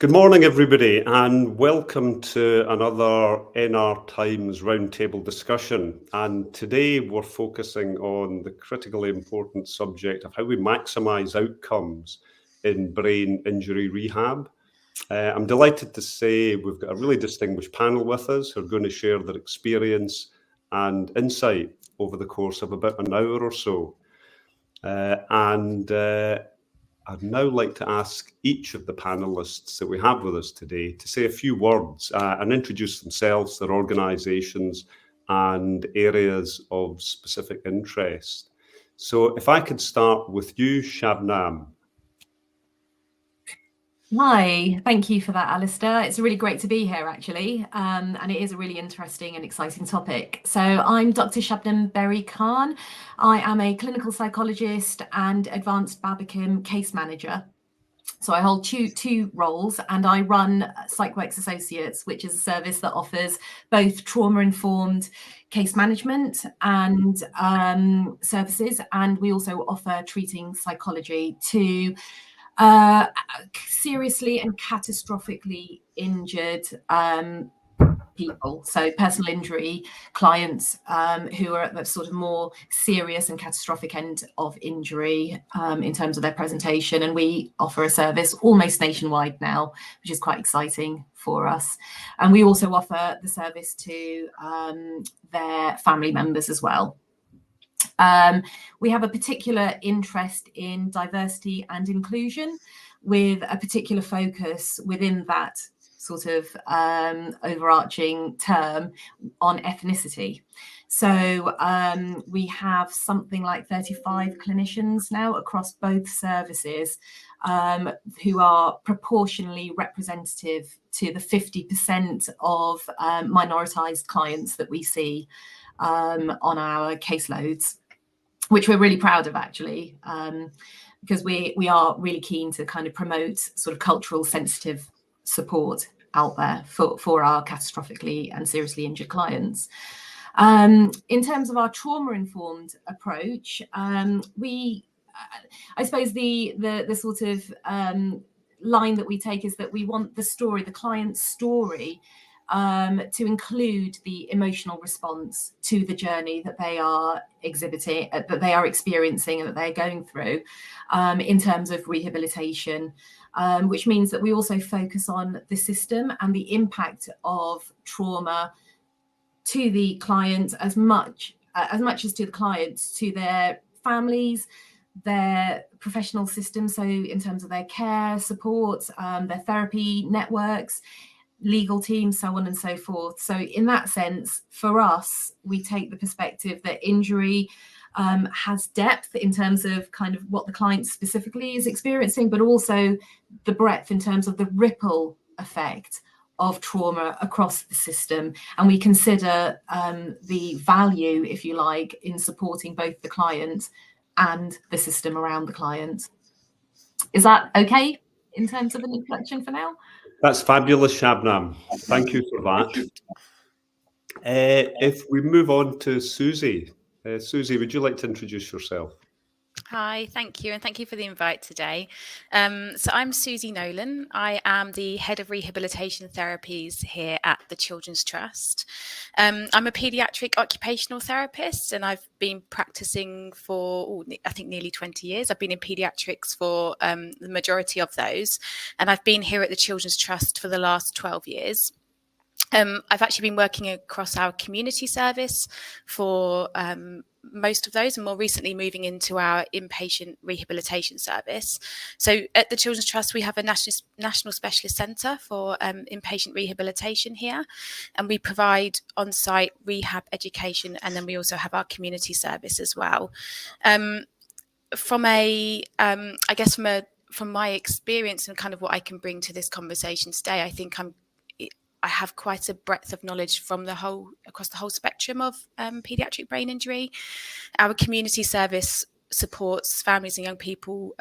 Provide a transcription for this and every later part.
Good morning, everybody, and welcome to another NR Times roundtable discussion. And today we're focusing on the critically important subject of how we maximise outcomes in brain injury rehab. I'm delighted to say we've got a really distinguished panel with us who are going to share their experience and insight over the course of about an hour or so. I'd now like to ask each of the panellists that we have with us today to say a few words and introduce themselves, their organisations and areas of specific interest. So if I could start with you, Shabnam. Hi, thank you for that, Alistair. It's really great to be here, actually, and it is a really interesting and exciting topic. So I'm Dr. Shabnam Berry-Khan. I am a clinical psychologist and advanced Babacom case manager. So I hold two roles, and I run Psychworks Associates, which is a service that offers both trauma-informed case management and services, and we also offer treating psychology to seriously and catastrophically injured people, so personal injury clients who are at the sort of more serious and catastrophic end of injury in terms of their presentation. And we offer a service almost nationwide now, which is quite exciting for us. And we also offer the service to their family members as well. We have a particular interest in diversity and inclusion, with a particular focus within that sort of overarching term on ethnicity. So we have something like 35 clinicians now across both services who are proportionally representative to the 50% of minoritized clients that we see on our caseloads, which we're really proud of, actually, because we are really keen to kind of promote sort of cultural sensitive support out there for our catastrophically and seriously injured clients. In terms of our trauma-informed approach, I suppose the sort of line that we take is that we want the client's story, to include the emotional response to the journey that they are exhibiting, that they are experiencing, and that they're going through in terms of rehabilitation, which means that we also focus on the system and the impact of trauma to the client as much as to the client, to their families, their professional system, so in terms of their care support, their therapy networks, legal teams, so on and so forth. So in that sense, for us, we take the perspective that injury has depth in terms of kind of what the client specifically is experiencing, but also the breadth in terms of the ripple effect of trauma across the system. And we consider the value, if you like, in supporting both the client and the system around the client. Is that okay in terms of an introduction for now? That's fabulous, Shabnam. Thank you for that. If we move on to Susie. Susie, would you like to introduce yourself? Hi, thank you, and thank you for the invite today. So I'm Susie Nolan. I am the Head of Rehabilitation Therapies here at the Children's Trust. I'm a paediatric occupational therapist, and I've been practicing for, I think, nearly 20 years. I've been in paediatrics for the majority of those, and I've been here at the Children's Trust for the last 12 years. I've actually been working across our community service for most of those, and more recently moving into our inpatient rehabilitation service. So at the Children's Trust, we have a national specialist centre for inpatient rehabilitation here, and we provide on-site rehab education, and then we also have our community service as well. From my experience and kind of what I can bring to this conversation today, I think I have quite a breadth of knowledge from across the whole spectrum of paediatric brain injury. Our community service supports families and young people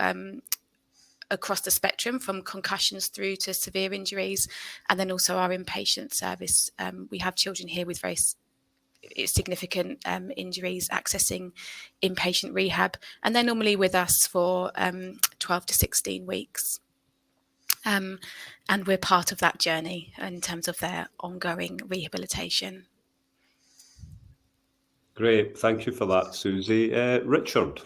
across the spectrum, from concussions through to severe injuries, and then also our inpatient service. We have children here with very significant injuries accessing inpatient rehab, and they're normally with us for 12 to 16 weeks. And we're part of that journey in terms of their ongoing rehabilitation. Great, thank you for that, Susie. Richard.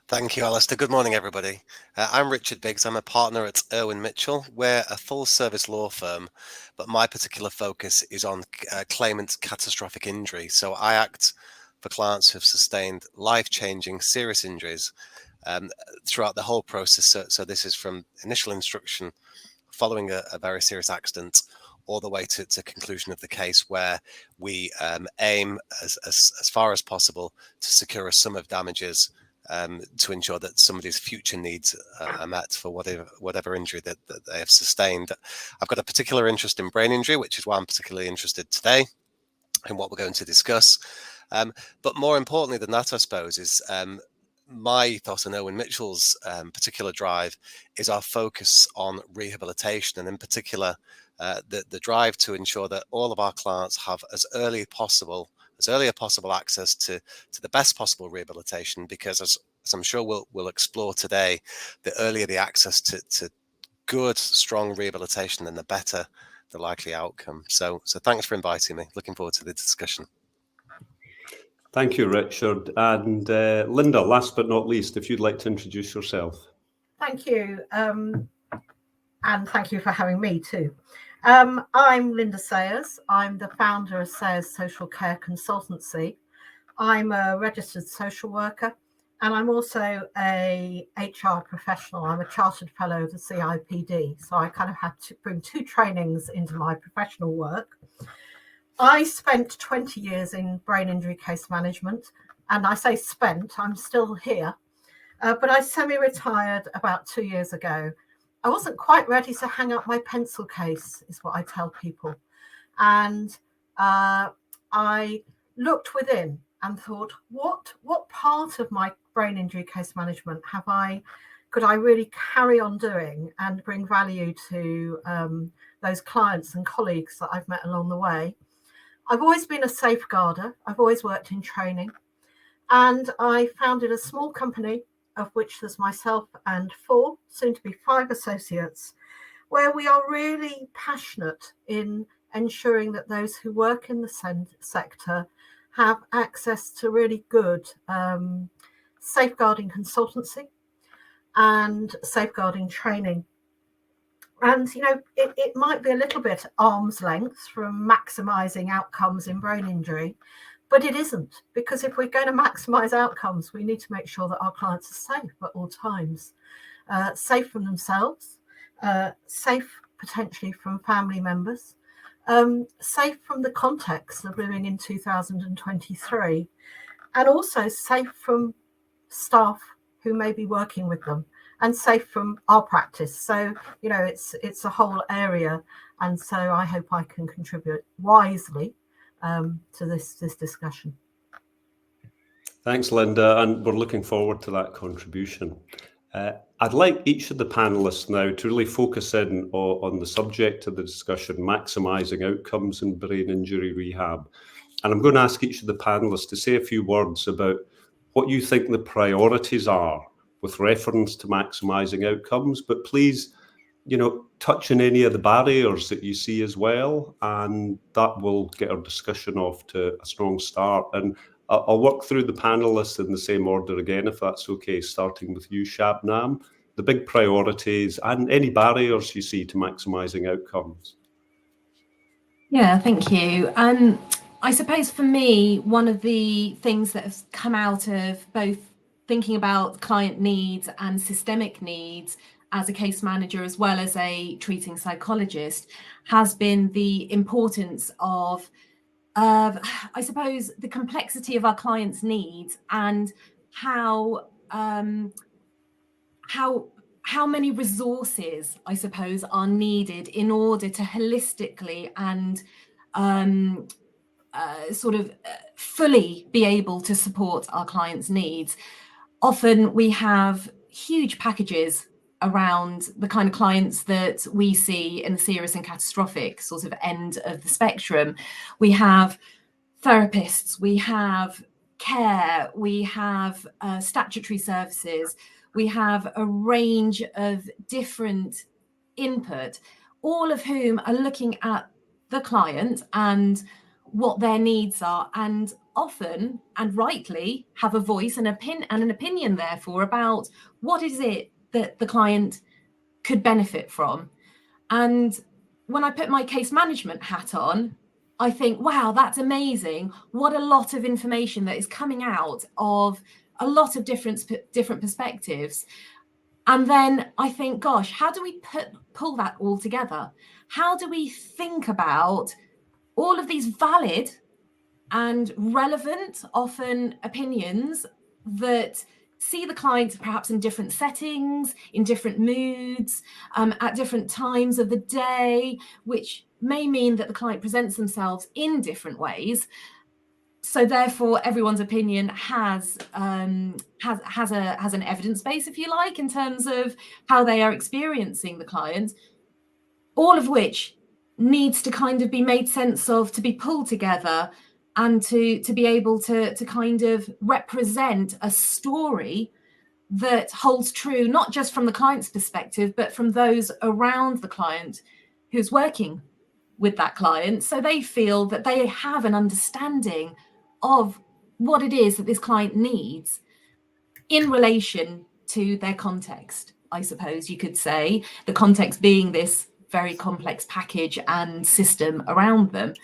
Thank you, Alistair. Good morning, everybody. I'm Richard Biggs. I'm a partner at Irwin Mitchell. We're a full-service law firm, but my particular focus is on claimant catastrophic injury. So I act for clients who have sustained life-changing serious injuries throughout the whole process. So this is from initial instruction following a very serious accident all the way to conclusion of the case, where we aim as far as possible to secure a sum of damages to ensure that somebody's future needs are met for whatever injury that they have sustained. I've got a particular interest in brain injury, which is why I'm particularly interested today in what we're going to discuss. But more importantly than that, I suppose, is my ethos and Irwin Mitchell's particular drive is our focus on rehabilitation, and in particular, the drive to ensure that all of our clients have as early as possible access to the best possible rehabilitation, because as I'm sure we'll explore today, the earlier the access to good, strong rehabilitation, then the better the likely outcome. So thanks for inviting me. Looking forward to the discussion. Thank you, Richard. And Linda, last but not least, if you'd like to introduce yourself. Thank you. And thank you for having me too. I'm Linda Sayers. I'm the founder of Sayers Social Care Consultancy. I'm a registered social worker, and I'm also a HR professional. I'm a chartered fellow of the CIPD. So I kind of had to bring two trainings into my professional work. I spent 20 years in brain injury case management, and I say spent, I'm still here, but I semi-retired about 2 years ago. I wasn't quite ready to hang up my pencil case, is what I tell people. And I looked within and thought, what part of my brain injury case management could I really carry on doing and bring value to those clients and colleagues that I've met along the way? I've always been a safeguarder. I've always worked in training. And I founded a small company, of which there's myself and 4, soon to be 5 associates, where we are really passionate in ensuring that those who work in the sector have access to really good safeguarding consultancy and safeguarding training. And, you know, it might be a little bit arm's length from maximising outcomes in brain injury, but it isn't, because if we're going to maximise outcomes, we need to make sure that our clients are safe at all times, safe from themselves, safe potentially from family members, safe from the context of living in 2023, and also safe from staff who may be working with them, and safe from our practice. So, you know, it's a whole area. And so I hope I can contribute wisely to this discussion. Thanks, Linda, and we're looking forward to that contribution. I'd like each of the panellists now to really focus in on the subject of the discussion, maximising outcomes in brain injury rehab. And I'm going to ask each of the panellists to say a few words about what you think the priorities are with reference to maximising outcomes, but please, you know, touch on any of the barriers that you see as well, and that will get our discussion off to a strong start. And I'll work through the panellists in the same order again, if that's okay, starting with you, Shabnam, the big priorities and any barriers you see to maximising outcomes. Yeah, thank you. I suppose for me, one of the things that has come out of both thinking about client needs and systemic needs as a case manager, as well as a treating psychologist, has been the importance of, I suppose, the complexity of our clients' needs and how many resources, I suppose, are needed in order to holistically and fully be able to support our clients' needs. Often we have huge packages around the kind of clients that we see in the serious and catastrophic sort of end of the spectrum. We have therapists, we have care, we have statutory services, we have a range of different input, all of whom are looking at the client and what their needs are, and often and rightly have a voice and an opinion therefore about what is it that the client could benefit from. And when I put my case management hat on, I think, wow, that's amazing. What a lot of information that is coming out of a lot of different perspectives. And then I think, gosh, how do we pull that all together? How do we think about all of these valid and relevant, often, opinions that see the client perhaps in different settings, in different moods, at different times of the day, which may mean that the client presents themselves in different ways. So therefore, everyone's opinion has an evidence base, if you like, in terms of how they are experiencing the client, all of which needs to kind of be made sense of, to be pulled together, and to be able to kind of represent a story that holds true, not just from the client's perspective, but from those around the client who's working with that client, so they feel that they have an understanding of what it is that this client needs in relation to their context, I suppose you could say, the context being this very complex package and system around them.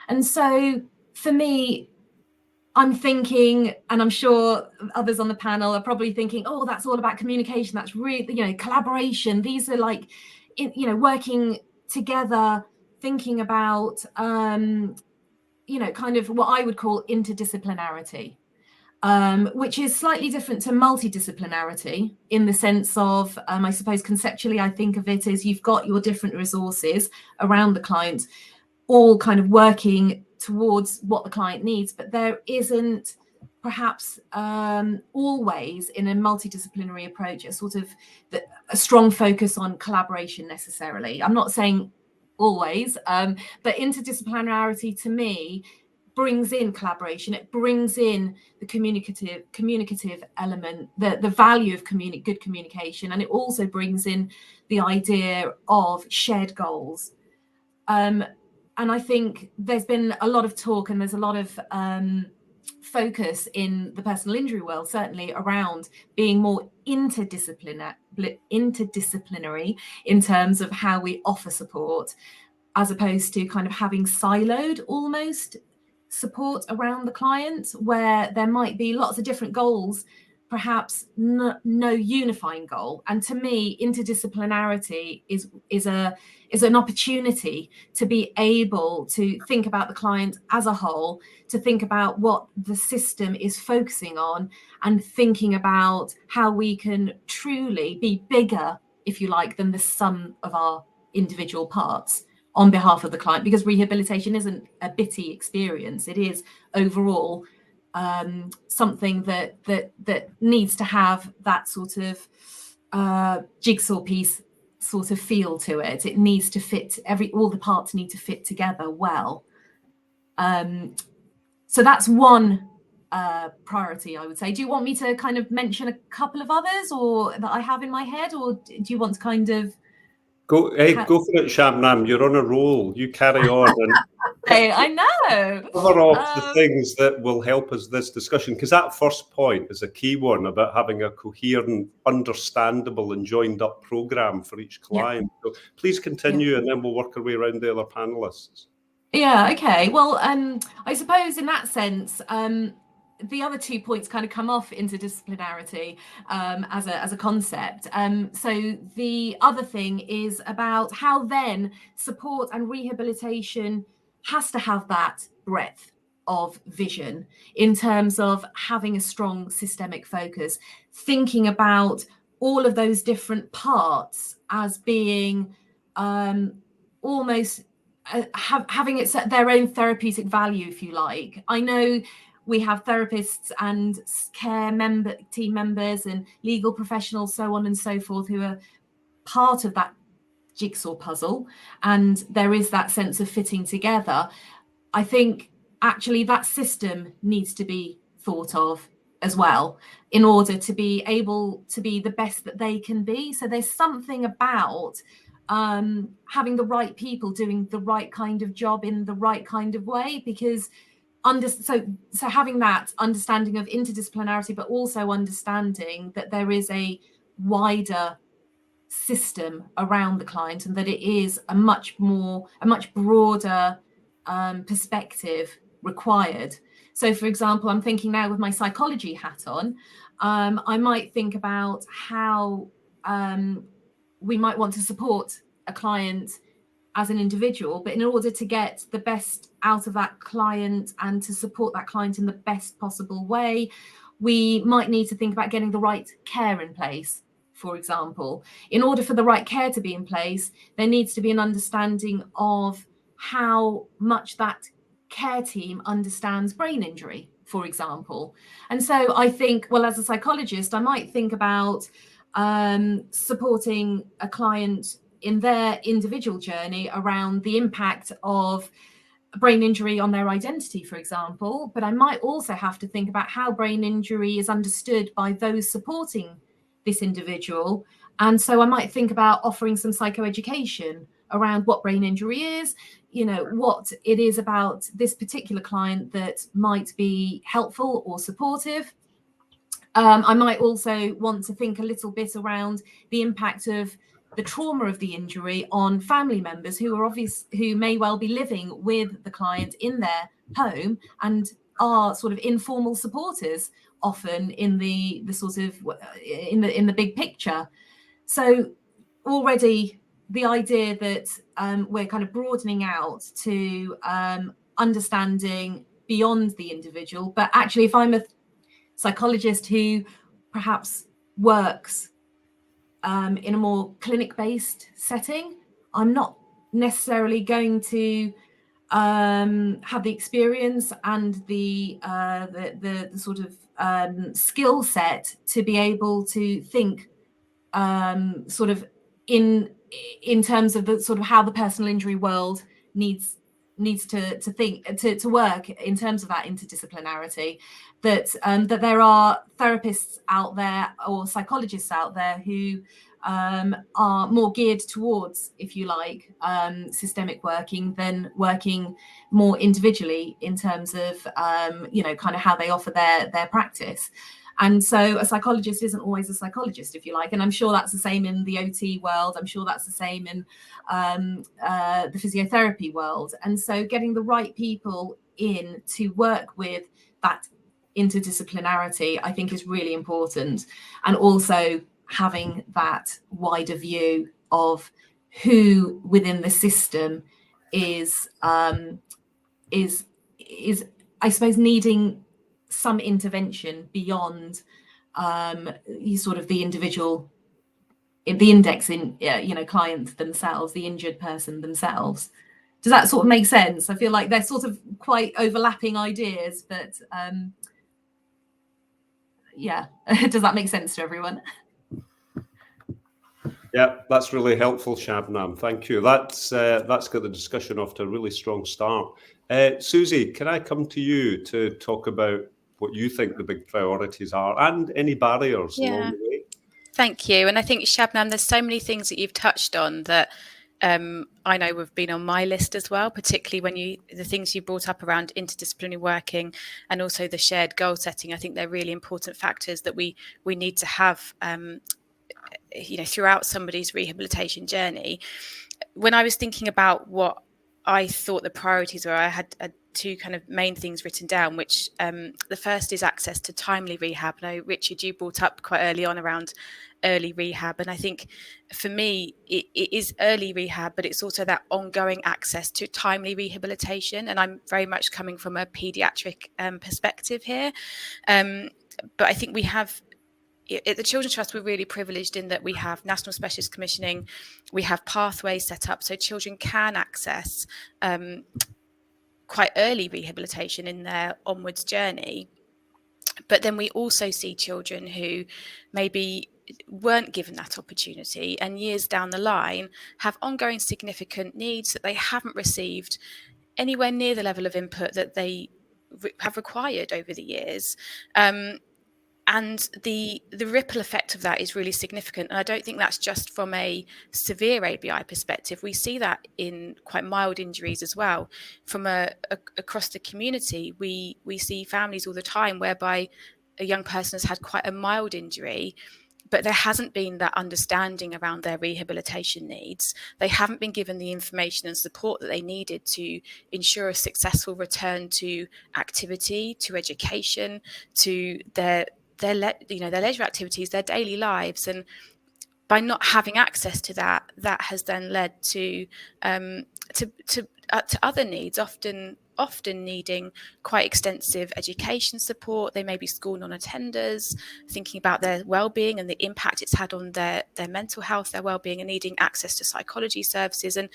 And so for me, I'm thinking, and I'm sure others on the panel are probably thinking, oh, that's all about communication. That's really, collaboration. These are like, working together, thinking about, kind of what I would call interdisciplinarity, which is slightly different to multidisciplinarity in the sense of, I suppose conceptually, I think of it as you've got your different resources around the client, all kind of working towards what the client needs, but there isn't perhaps always in a multidisciplinary approach a strong focus on collaboration necessarily. I'm not saying always, but interdisciplinarity to me brings in collaboration. It brings in the communicative element, the value of good communication, and it also brings in the idea of shared goals. And I think there's been a lot of talk, and there's a lot of focus in the personal injury world, certainly, around being more interdisciplinary in terms of how we offer support, as opposed to kind of having siloed almost support around the client, where there might be lots of different goals, perhaps no unifying goal. And to me, interdisciplinarity is an opportunity to be able to think about the client as a whole, to think about what the system is focusing on, and thinking about how we can truly be bigger, if you like, than the sum of our individual parts on behalf of the client, because rehabilitation isn't a bitty experience. It is overall something that needs to have that sort of jigsaw piece sort of feel to it. It needs to fit, all the parts need to fit together well. So that's one priority, I would say. Do you want me to kind of mention a couple of others, or that I have in my head, or do you want to kind of go for it, Shabnam? You're on a roll. You carry on and Hey, I know. cover off the things that will help us this discussion, because that first point is a key one about having a coherent, understandable and joined up programme for each client. So please continue, and then we'll work our way around the other panellists. Yeah, okay. Well, I suppose in that sense, the other 2 points kind of come off interdisciplinarity as a concept. So the other thing is about how then support and rehabilitation has to have that breadth of vision in terms of having a strong systemic focus, thinking about all of those different parts as being almost having their own therapeutic value, if you like. I know we have therapists and care team members and legal professionals, so on and so forth, who are part of that jigsaw puzzle, and there is that sense of fitting together. I think actually that system needs to be thought of as well in order to be able to be the best that they can be. So there's something about having the right people doing the right kind of job in the right kind of way, because so having that understanding of interdisciplinarity, but also understanding that there is a wider system around the client, and that it is a much broader perspective required. So, for example, I'm thinking now with my psychology hat on, I might think about how we might want to support a client as an individual, but in order to get the best out of that client and to support that client in the best possible way, we might need to think about getting the right care in place. For example, in order for the right care to be in place, there needs to be an understanding of how much that care team understands brain injury, for example. And so I think, well, as a psychologist, I might think about supporting a client in their individual journey around the impact of brain injury on their identity, for example. But I might also have to think about how brain injury is understood by those supporting this individual. And so I might think about offering some psychoeducation around what brain injury is, what it is about this particular client that might be helpful or supportive. I might also want to think a little bit around the impact of the trauma of the injury on family members who may well be living with the client in their home and are sort of informal supporters often in the sort of in the big picture. So already the idea that we're kind of broadening out to understanding beyond the individual, but actually if I'm a psychologist who perhaps works in a more clinic-based setting, I'm not necessarily going to have the experience and the sort of skill set to be able to think sort of in terms of the sort of how the personal injury world needs to think to work in terms of that interdisciplinarity, that there are therapists out there or psychologists out there who are more geared towards, if you like, systemic working than working more individually in terms of kind of how they offer their practice. And so a psychologist isn't always a psychologist, if you like. And I'm sure that's the same in the OT world. I'm sure that's the same in the physiotherapy world. And so getting the right people in to work with that interdisciplinarity, I think, is really important. And also having that wider view of who within the system is I suppose needing some intervention beyond sort of the individual, the index in client themselves, the injured person themselves. Does that sort of make sense? I feel like they're sort of quite overlapping ideas, but yeah. Does that make sense to everyone? Yeah, that's really helpful, Shabnam. Thank you. That's got the discussion off to a really strong start. Susie, can I come to you to talk about what you think the big priorities are and any barriers along the way? Thank you. And I think, Shabnam, there's so many things that you've touched on that I know have been on my list as well, particularly when the things you brought up around interdisciplinary working and also the shared goal setting. I think they're really important factors that we need to have throughout somebody's rehabilitation journey. When I was thinking about what I thought the priorities were, I had two kind of main things written down, which the first is access to timely rehab. Now, Richard, you brought up quite early on around early rehab. And I think for me, it is early rehab, but it's also that ongoing access to timely rehabilitation. And I'm very much coming from a paediatric perspective here. But I think we have, at the Children's Trust, we're really privileged in that we have National Specialist Commissioning, we have pathways set up so children can access quite early rehabilitation in their onwards journey. But then we also see children who maybe weren't given that opportunity and years down the line have ongoing significant needs that they haven't received anywhere near the level of input that they have required over the years. And the ripple effect of that is really significant. And I don't think that's just from a severe ABI perspective. We see that in quite mild injuries as well. From across the community, we see families all the time whereby a young person has had quite a mild injury, but there hasn't been that understanding around their rehabilitation needs. They haven't been given the information and support that they needed to ensure a successful return to activity, to education, to their leisure activities, their daily lives. And by not having access to that, that has then led to other needs, often needing quite extensive education support. They may be school non-attenders, thinking about their well-being and the impact it's had on their mental health, their well-being, and needing access to psychology services. And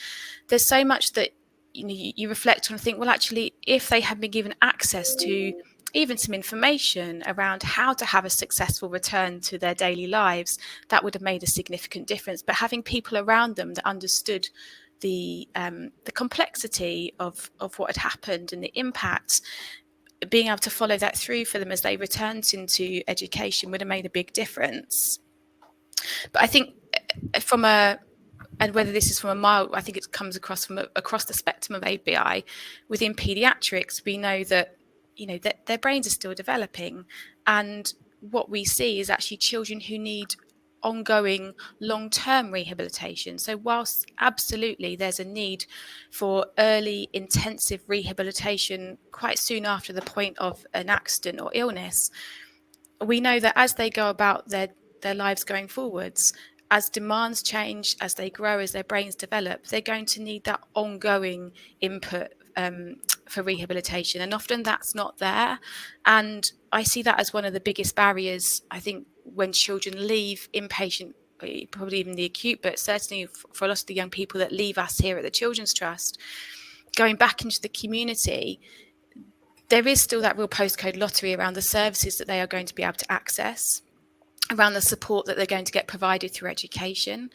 there's so much that you reflect on and think, well, actually, if they had been given access to even some information around how to have a successful return to their daily lives, that would have made a significant difference. But having people around them that understood the complexity of what had happened and the impact, being able to follow that through for them as they returned into education would have made a big difference. But I think and whether this is from a mild, I think it comes across from across the spectrum of ABI. Within paediatrics, we know that that their brains are still developing, and what we see is actually children who need ongoing long-term rehabilitation. So whilst absolutely there's a need for early intensive rehabilitation quite soon after the point of an accident or illness, we know that as they go about their lives going forwards, as demands change, as they grow, as their brains develop, they're going to need that ongoing input for rehabilitation, and often that's not there. And I see that as one of the biggest barriers, I think, when children leave inpatient, probably even the acute, but certainly for a lot of the young people that leave us here at the Children's Trust, going back into the community, there is still that real postcode lottery around the services that they are going to be able to access, around the support that they're going to get provided through education.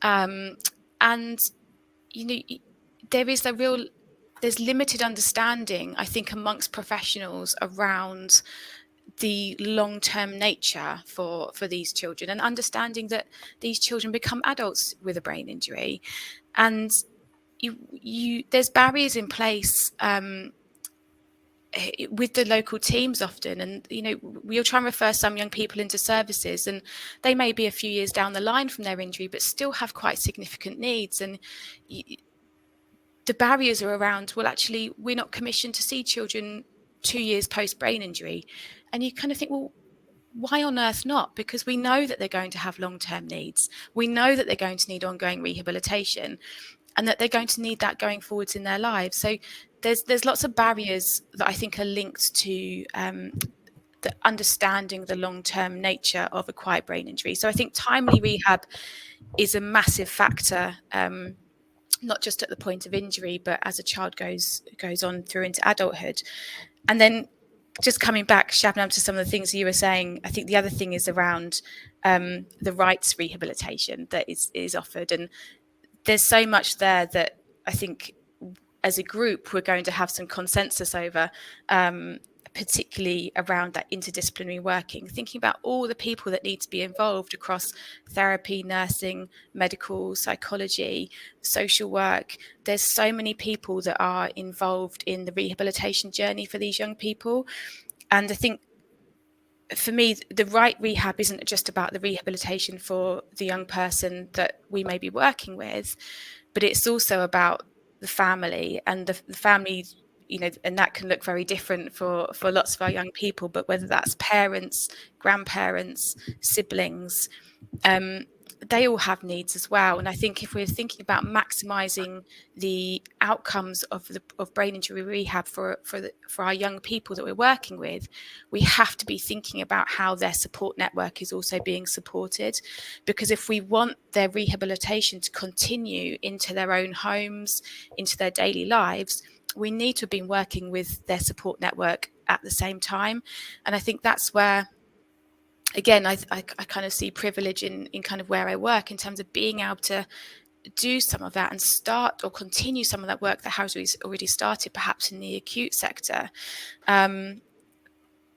And there's limited understanding, I think, amongst professionals around the long-term nature for these children, and understanding that these children become adults with a brain injury, and there's barriers in place with the local teams often, and we'll try and refer some young people into services, and they may be a few years down the line from their injury but still have quite significant needs. And the barriers are around, well, actually, we're not commissioned to see children 2 years post brain injury. And you kind of think, well, why on earth not? Because we know that they're going to have long-term needs. We know that they're going to need ongoing rehabilitation, and that they're going to need that going forwards in their lives. So there's lots of barriers that I think are linked to the understanding the long-term nature of acquired brain injury. So I think timely rehab is a massive factor, not just at the point of injury, but as a child goes on through into adulthood. And then just coming back, Shabnam, to some of the things you were saying, I think the other thing is around the rights rehabilitation that is offered. And there's so much there that I think as a group we're going to have some consensus over, particularly around that interdisciplinary working, thinking about all the people that need to be involved across therapy, nursing, medical, psychology, social work. There's so many people that are involved in the rehabilitation journey for these young people. And I think for me, the right rehab isn't just about the rehabilitation for the young person that we may be working with, but it's also about the family, and the family, and that can look very different for lots of our young people, but whether that's parents, grandparents, siblings, they all have needs as well. And I think if we're thinking about maximising the outcomes of brain injury rehab for our young people that we're working with, we have to be thinking about how their support network is also being supported. Because if we want their rehabilitation to continue into their own homes, into their daily lives, we need to have been working with their support network at the same time. And I think that's where, again, I kind of see privilege in kind of where I work, in terms of being able to do some of that and start or continue some of that work that has already started, perhaps in the acute sector.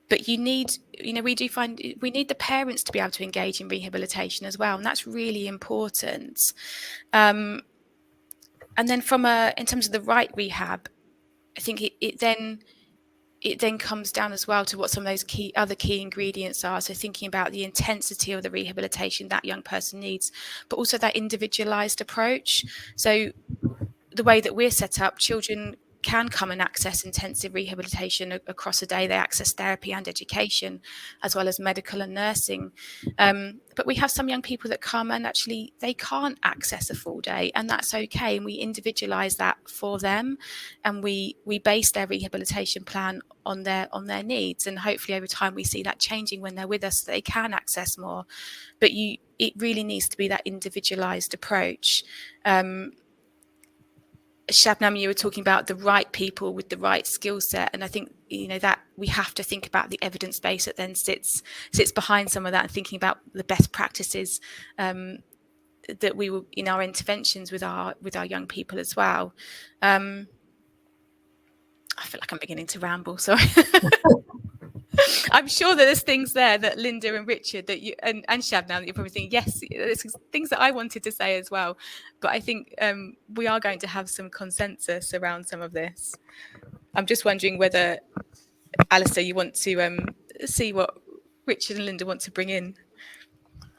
But we need the parents to be able to engage in rehabilitation as well, and that's really important. And then in terms of the right rehab, I think it then comes down as well to what some of those other key ingredients are. So thinking about the intensity of the rehabilitation that young person needs, but also that individualized approach. So the way that we're set up, children can come and access intensive rehabilitation across a day. They access therapy and education, as well as medical and nursing. But we have some young people that come and actually they can't access a full day, and that's okay. And we individualize that for them, and we base their rehabilitation plan on their needs. And hopefully over time we see that changing when they're with us, so they can access more. But it really needs to be that individualized approach. Shabnam, you were talking about the right people with the right skill set, and I think that we have to think about the evidence base that then sits behind some of that, and thinking about the best practices that we will in our interventions with our young people as well. I feel like I'm beginning to ramble, sorry. I'm sure that there's things there that Linda and Richard that you and Shabnam that you're probably thinking, yes, there's things that I wanted to say as well. But I think we are going to have some consensus around some of this. I'm just wondering whether, Alistair, you want to see what Richard and Linda want to bring in.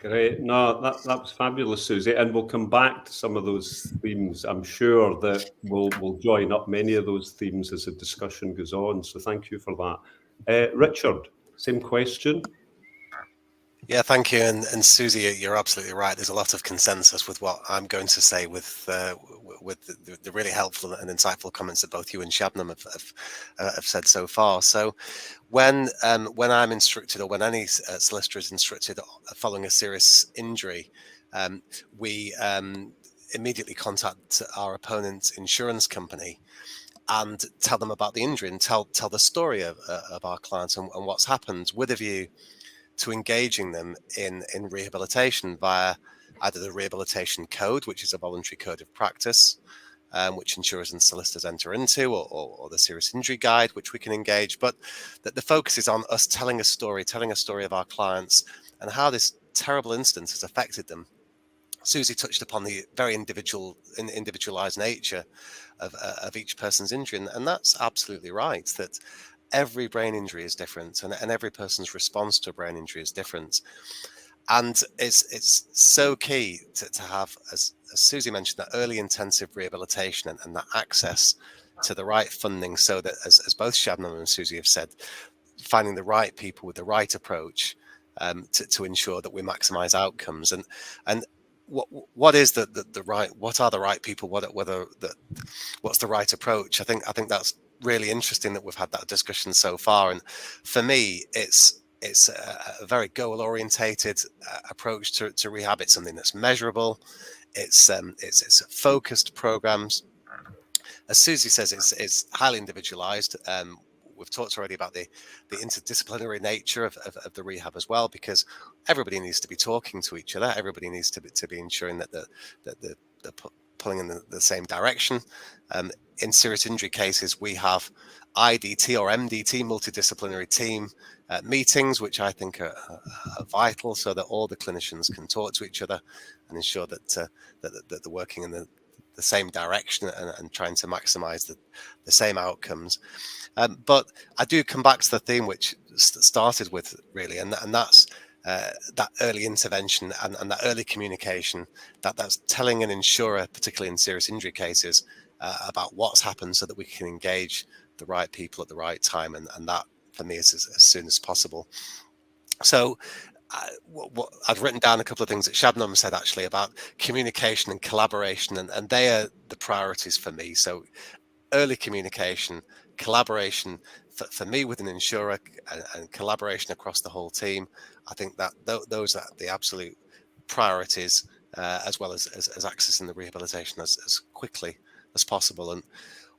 Great. No, that was fabulous, Susie. And we'll come back to some of those themes. I'm sure that we'll join up many of those themes as the discussion goes on. So thank you for that. Richard, same question. Yeah, thank you. And Susie, you're absolutely right. There's a lot of consensus with what I'm going to say with the really helpful and insightful comments that both you and Shabnam have said so far. So when I'm instructed, or when any solicitor is instructed following a serious injury, we immediately contact our opponent's insurance company and tell them about the injury and tell the story of our clients and what's happened, with a view to engaging them in rehabilitation via either the rehabilitation code, which is a voluntary code of practice, which insurers and solicitors enter into, or the serious injury guide, which we can engage. But the focus is on us telling a story of our clients and how this terrible incident has affected them. Susie touched upon the very individualized nature of each person's injury, and that's absolutely right, that every brain injury is different, and every person's response to a brain injury is different. And it's so key to have, as Susie mentioned, that early intensive rehabilitation and that access to the right funding, so that, as both Shabnam and Susie have said, finding the right people with the right approach to ensure that we maximize outcomes. And what is the right? What are the right people? What's the right approach? I think that's really interesting that we've had that discussion so far. And for me, it's a very goal orientated approach to rehab. It's something that's measurable. It's focused programs. As Susie says, it's highly individualized. We've talked already about the interdisciplinary nature of the rehab as well, because everybody needs to be talking to each other. Everybody needs to be ensuring that they're pulling in the same direction. In serious injury cases, we have IDT or MDT, multidisciplinary team meetings, which I think are vital, so that all the clinicians can talk to each other and ensure that they're working in the same direction and trying to maximize the same outcomes. But I do come back to the theme which started with, really, and that's that early intervention and that early communication, that's telling an insurer, particularly in serious injury cases, about what's happened, so that we can engage the right people at the right time, and that for me is as soon as possible. So what I've written down a couple of things that Shabnam said actually about communication and collaboration, and they are the priorities for me. So early communication, collaboration for me with an insurer, and collaboration across the whole team. I think that those are the absolute priorities, as well as accessing the rehabilitation as quickly as possible. And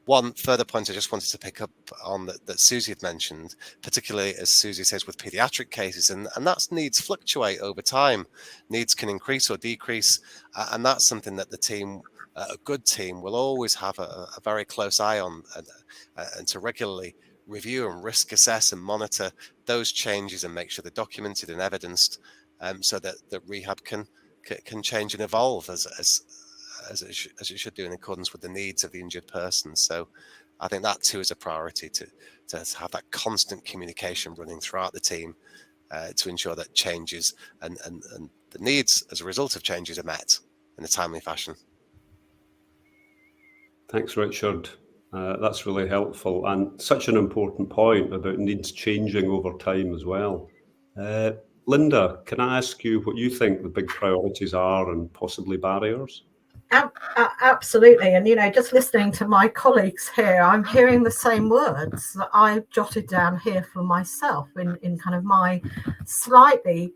one further point I just wanted to pick up on that Susie had mentioned, particularly as Susie says with pediatric cases, and that's needs fluctuate over time. Needs can increase or decrease, and that's something that the team, a good team, will always have a very close eye on, and to regularly review and risk assess and monitor those changes and make sure they're documented and evidenced, so that rehab can change and evolve as it should do in accordance with the needs of the injured person. So I think that too is a priority, to have that constant communication running throughout the team, to ensure that changes and the needs as a result of changes are met in a timely fashion. Thanks, Richard. That's really helpful, and such an important point about needs changing over time as well. Linda, can I ask you what you think the big priorities are and possibly barriers? Absolutely. And, just listening to my colleagues here, I'm hearing the same words that I jotted down here for myself in kind of my slightly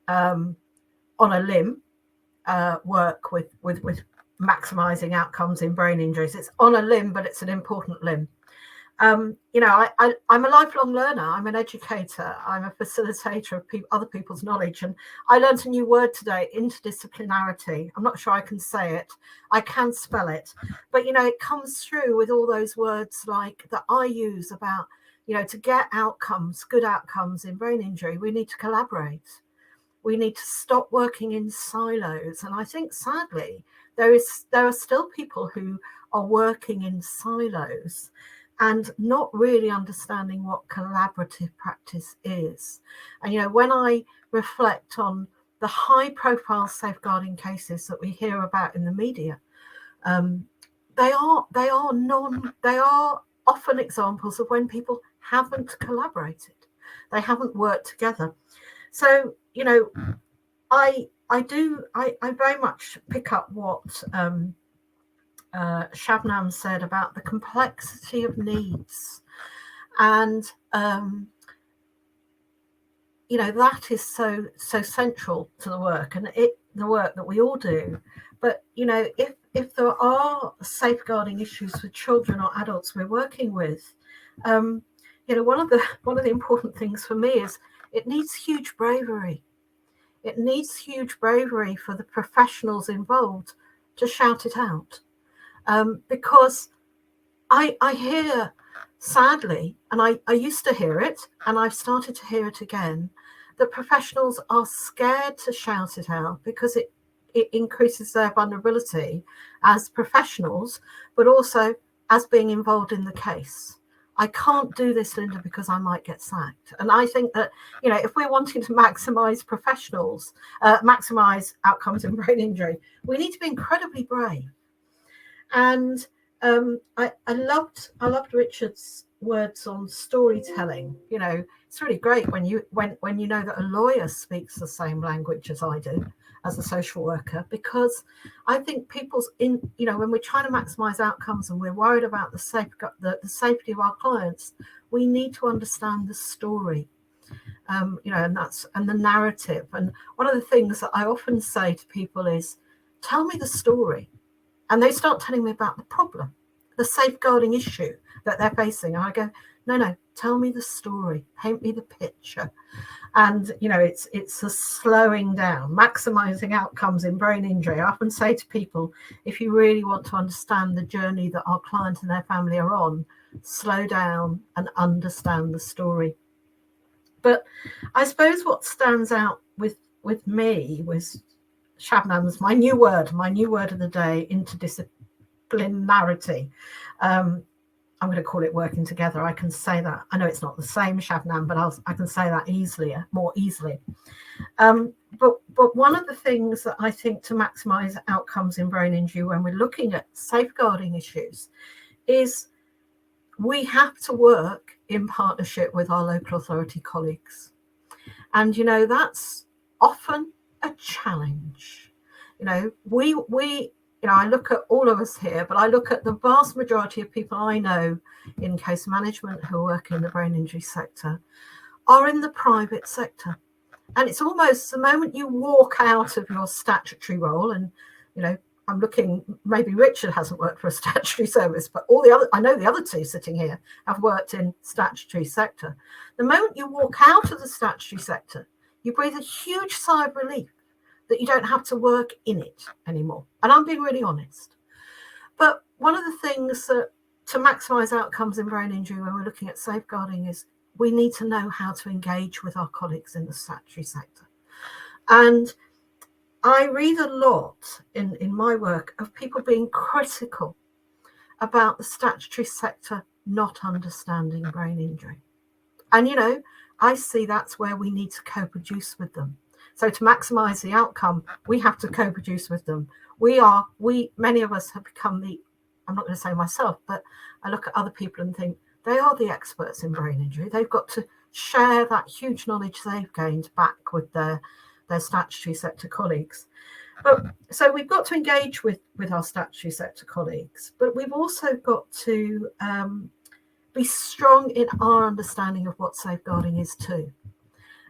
on a limb work with maximising outcomes in brain injuries. It's on a limb, but it's an important limb. I'm a lifelong learner. I'm an educator. I'm a facilitator of other people's knowledge. And I learned a new word today, interdisciplinarity. I'm not sure I can say it. I can spell it. But, it comes through with all those words like that I use about, to get outcomes, good outcomes in brain injury, we need to collaborate. We need to stop working in silos. And I think, sadly, there are still people who are working in silos and not really understanding what collaborative practice is. And, when I reflect on the high-profile safeguarding cases that we hear about in the media, they are often examples of when people haven't collaborated. They haven't worked together. So, I very much pick up what Shabnam said about the complexity of needs, and that is so central to the work and the work that we all do. But if there are safeguarding issues with children or adults we're working with, one of the important things for me is it needs huge bravery. It needs huge bravery for the professionals involved to shout it out. Because I hear, sadly, and I used to hear it, and I've started to hear it again, that professionals are scared to shout it out because it increases their vulnerability as professionals, but also as being involved in the case. I can't do this, Linda, because I might get sacked. And I think that, if we're wanting to maximise professionals, maximise outcomes in brain injury, we need to be incredibly brave. And I loved Richard's words on storytelling. It's really great when you know that a lawyer speaks the same language as I do as a social worker, because I think when we're trying to maximise outcomes and we're worried about the safety of our clients, we need to understand the story, and the narrative. And one of the things that I often say to people is, tell me the story. And they start telling me about the problem, the safeguarding issue that they're facing. And I go, no, tell me the story, paint me the picture. And, it's a slowing down, maximising outcomes in brain injury. I often say to people, if you really want to understand the journey that our client and their family are on, slow down and understand the story. But I suppose what stands out with me was Shabnam's my new word of the day, interdisciplinarity. I'm going to call it working together. I can say that. I know it's not the same, Shabnam, but I can say that more easily. But one of the things that I think to maximise outcomes in brain injury when we're looking at safeguarding issues is we have to work in partnership with our local authority colleagues. And, that's often a challenge. I look at all of us here, but I look at the vast majority of people I know in case management who work in the brain injury sector are in the private sector. And it's almost the moment you walk out of your statutory role, and, I'm looking, maybe Richard hasn't worked for a statutory service, but I know the other two sitting here have worked in statutory sector. The moment you walk out of the statutory sector, you breathe a huge sigh of relief that you don't have to work in it anymore. And I'm being really honest. But one of the things that to maximise outcomes in brain injury when we're looking at safeguarding is we need to know how to engage with our colleagues in the statutory sector. And I read a lot in my work of people being critical about the statutory sector not understanding brain injury. And, you know, I see that's where we need to co-produce with them. So to maximise the outcome, we have to co-produce with them. Many of us have become I'm not going to say myself, but I look at other people and think they are the experts in brain injury. They've got to share that huge knowledge they've gained back with their statutory sector colleagues. So we've got to engage with our statutory sector colleagues, but we've also got to be strong in our understanding of what safeguarding is too.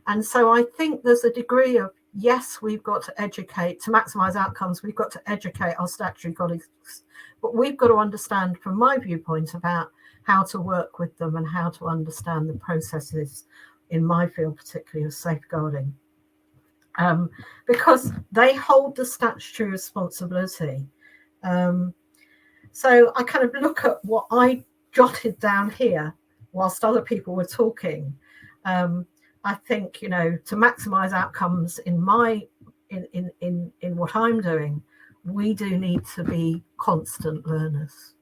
And so I think there's a degree of, yes, we've got to educate, to maximise outcomes, we've got to educate our statutory colleagues, but we've got to understand, from my viewpoint, about how to work with them and how to understand the processes in my field, particularly of safeguarding. Because they hold the statutory responsibility. So I kind of look at what I jotted down here whilst other people were talking. I think, you know, to maximise outcomes in what I'm doing, we do need to be constant learners.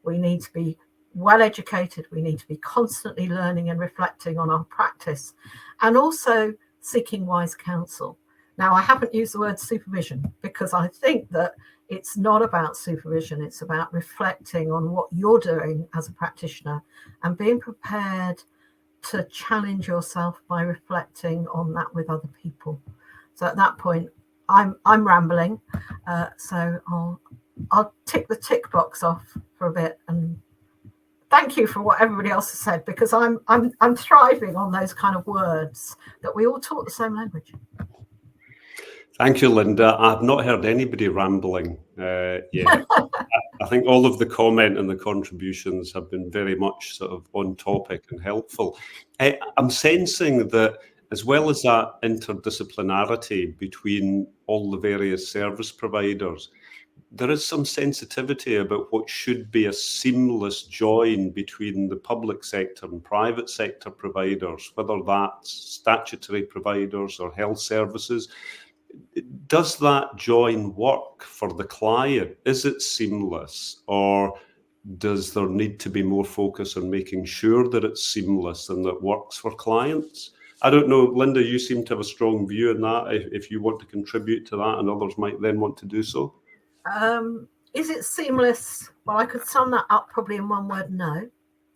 We need to be well educated. We need to be constantly learning and reflecting on our practice, and also seeking wise counsel. Now, I haven't used the word supervision because I think that it's not about supervision. It's about reflecting on what you're doing as a practitioner and being prepared to challenge yourself by reflecting on that with other people. So at that point, I'm rambling. So I'll tick the tick box off for a bit, and thank you for what everybody else has said, because I'm thriving on those kind of words that we all talk the same language. Thank you, Linda. I've not heard anybody rambling yet. I think all of the comment and the contributions have been very much sort of on topic and helpful. I'm sensing that, as well as that interdisciplinarity between all the various service providers, there is some sensitivity about what should be a seamless join between the public sector and private sector providers, whether that's statutory providers or health services. Does that join work for the client? Is it seamless, or does there need to be more focus on making sure that it's seamless and that works for clients? I don't know, Linda, you seem to have a strong view on that, if you want to contribute to that, and others might then want to do so. Is it seamless? Well, I could sum that up probably in one word: no.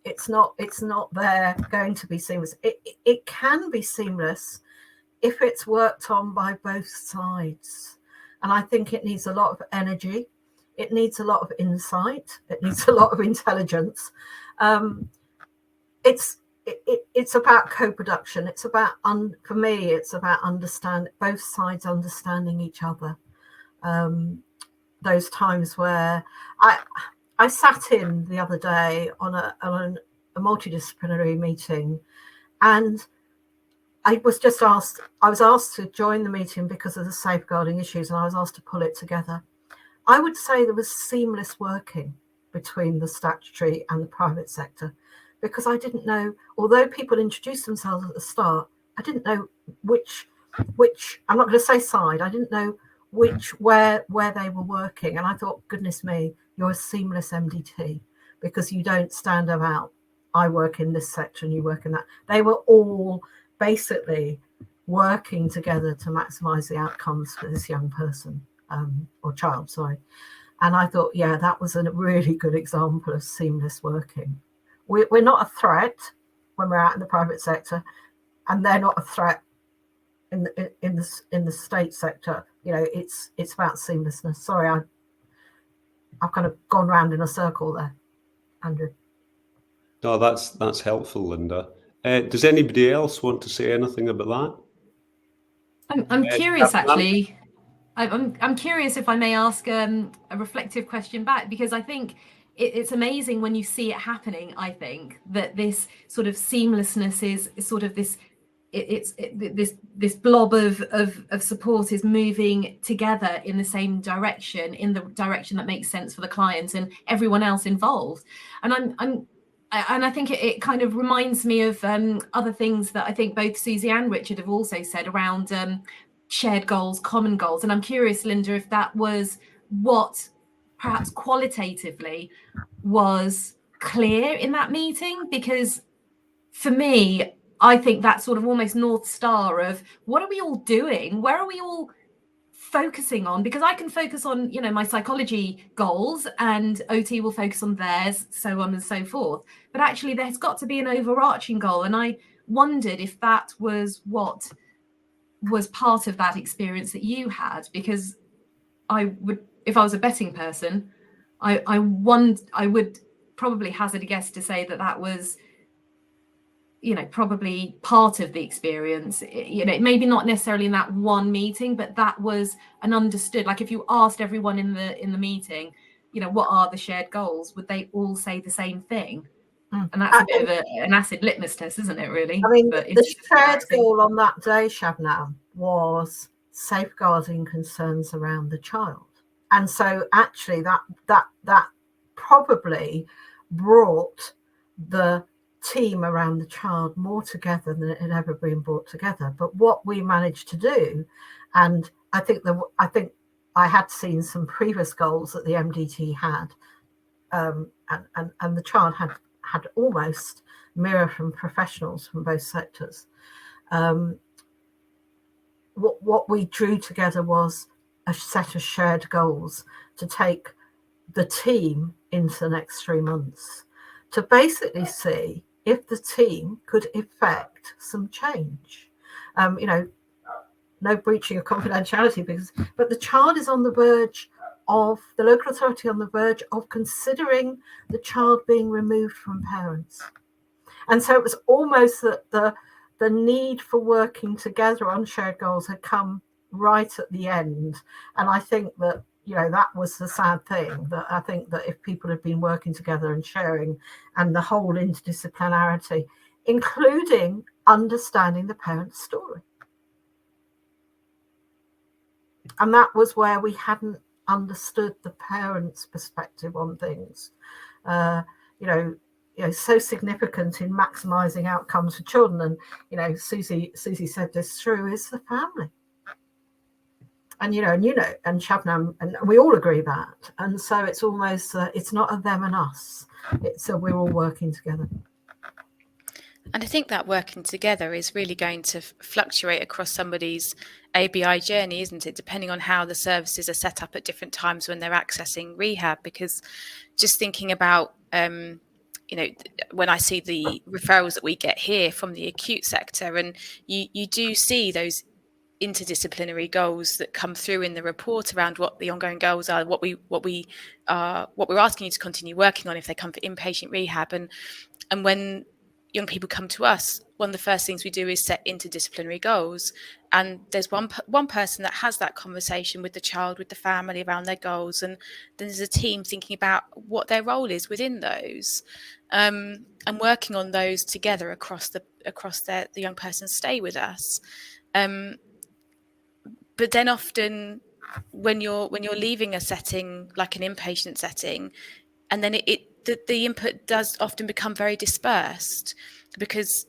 It's not there going to be seamless. It can be seamless if it's worked on by both sides. And I think it needs a lot of energy. It needs a lot of insight. It needs a lot of intelligence. It's about co-production. It's about, for me, it's about both sides understanding each other. Those times where I sat in the other day on a multidisciplinary meeting, and I was asked to join the meeting because of the safeguarding issues, and I was asked to pull it together. I would say there was seamless working between the statutory and the private sector, because I didn't know, although people introduced themselves at the start, I didn't know which I'm not going to say side, I didn't know where they were working. And I thought, goodness me, you're a seamless MDT, because you don't stand about, I work in this sector and you work in that. They were all basically working together to maximise the outcomes for this young person, or child, sorry. And I thought, yeah, that was a really good example of seamless working. We're not a threat when we're out in the private sector, and they're not a threat in the state sector. You know, it's about seamlessness. Sorry, I've kind of gone round in a circle there, Andrew. No, that's helpful, Linda. Does anybody else want to say anything about that? I'm curious, actually. I'm curious if I may ask a reflective question back, because I think it's amazing when you see it happening. I think that this sort of seamlessness is sort of this this blob of support is moving together in the same direction, in the direction that makes sense for the client and everyone else involved. And I think it kind of reminds me of other things that I think both Susie and Richard have also said around shared goals, common goals. And I'm curious, Linda, if that was what perhaps qualitatively was clear in that meeting, because for me, I think that sort of almost North Star of what are we all doing? Where are we all focusing on? Because I can focus on, you know, my psychology goals and OT will focus on theirs, so on and so forth. But actually there's got to be an overarching goal. And I wondered if that was what was part of that experience that you had, because I would, if I was a betting person, I would probably hazard a guess to say that was, you know, probably part of the experience. You know, maybe not necessarily in that one meeting, but that was an understood, like if you asked everyone in the meeting, you know, what are the shared goals, would they all say the same thing? And that's a bit of an acid litmus test, isn't it, really? I mean, but the shared goal on that day, Shabnam, was safeguarding concerns around the child. And so actually that probably brought the team around the child more together than it had ever been brought together. But what we managed to do, and I think I had seen some previous goals that the MDT had, and the child had almost mirror from professionals from both sectors. What we drew together was a set of shared goals to take the team into the next 3 months, to basically see if the team could effect some change. You know, no breaching of confidentiality, but the child is on the verge of, the local authority on the verge of considering the child being removed from parents. And so it was almost that the need for working together on shared goals had come right at the end. And I think that, you know, that was the sad thing, that I think that if people had been working together and sharing, and the whole interdisciplinarity, including understanding the parent's story. And that was where we hadn't understood the parent's perspective on things. You know, so significant in maximising outcomes for children. And, you know, Susie said this through, is the family. And, and Shabnam, and we all agree that. And so it's almost, it's not a them and us. It's a we're all working together. And I think that working together is really going to fluctuate across somebody's ABI journey, isn't it? Depending on how the services are set up at different times when they're accessing rehab. Because just thinking about, when I see the referrals that we get here from the acute sector, and you do see those interdisciplinary goals that come through in the report around what the ongoing goals are, what we're asking you to continue working on if they come for inpatient rehab, and when young people come to us, one of the first things we do is set interdisciplinary goals, and there's one person that has that conversation with the child, with the family around their goals, and then there's a team thinking about what their role is within those, and working on those together across the young person's stay with us. But then often when you're leaving a setting like an inpatient setting, and then the input does often become very dispersed, because